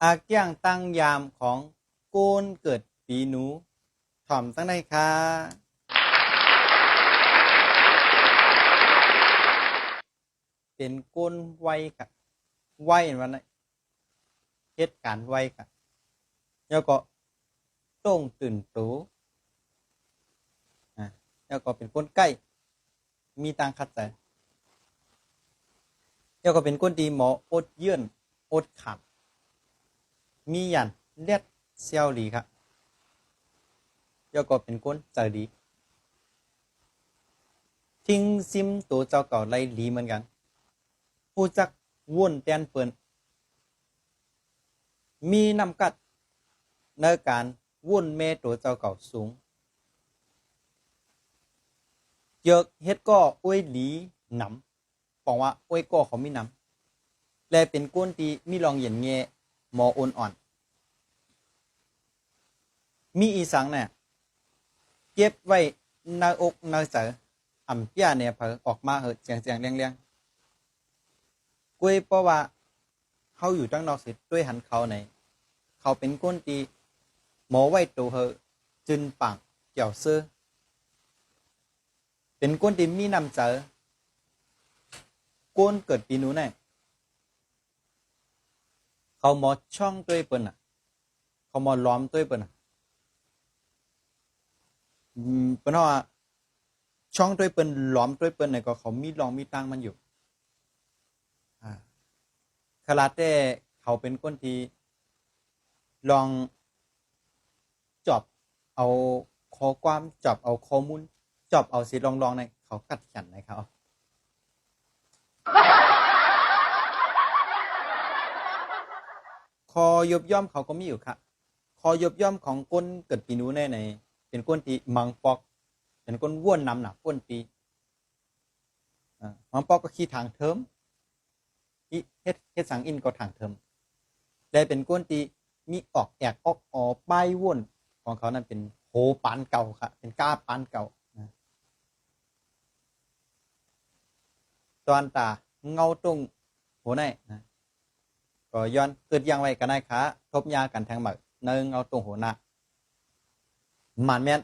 อาเกี้ยงตั้งยามของโกนเกิดปีหนูถ่อมตั้งได้ค่ะเป็นโกนไวค่ะไววันนั้นเหตุการณ์ไวค่ะแล้วก็ต้องตื่นตูแล้วก็เป็นคนใกล้มีตังคัดใจแล้วก็เป็นคนดีหมออดเยื่อนอดขัดมีหยันเลียดเซียวหลีครับแล้วก็เป็นคนใจดีทิ้งซิมตัวเจ้าเก่าไล่หลีเหมือนกันผู้จักว่นแตนเปินมีนำกัดในการว่นเมตัวเจ้าเก่าสูงเยอะเฮ็ดก็อ้วยหลีหนำบอกว่าอ้วยก็เขามีหนำและเป็นก้นตีมีลองเหย็นเงหมออ่อนอ่อนมีอีสังเนี่ยเก็บไว้ในอกในเสออ่ำเปี้ยเนี่ยเผลอออกมาเหอะเจียงเจียงเลี้ยงเลี้ยงกุ้ยเพราะว่าเขาอยู่ตั้งนอกเสร็จด้วยหันเขาในเขาเป็นก้นตีหมอไว้ตัวเหอะจึนปังเกี่ยวเสื้อเป็นก้นตีมีนำเจอก้นเกิดปีนู้นเนี่ยเขาหมอช่องตัวเปิ้นอ่ะเขาหมอล้อมตัวเปิ้นอ่ะเปิ้นว่าช่องตัวเปิ้นล้อมตัวเปิ้นเนี่ยก็เขามีรองมีตังมันอยู่อ่าขลาดแต่เขาเป็นคนที่ลองจอบเอาข้อความจอบเอาข้อมูลจอบเอาสิลองในเขากัดขันนะครับคอยบย่อมเขาก็มีอยู่ครับคอยบย่อมของก้นเกิดปีนู้นในเป็นก้นที่มังปอกเป็นก้นว่วนนำหนักก้นปีมังปอกก็ขี้ทางเทิมเฮ็ดสังอินก็ทางเทิมได้เป็นก้นตีมีออกแอกออกออป้ายว่นของเขานั้นเป็นโหปานเก่าครับเป็นก้าปานเก่านะตอนตาเงาตรงหัวในนะก็ย้อนเกิดยังไว้กันได้ค่ะทบยากันแทงหมักเนิงเงาตรงหัวหน้ามันแม่น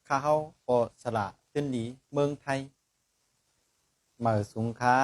ข้าเขาก็สละขึ้นดีเมืองไทยมาสูงค้า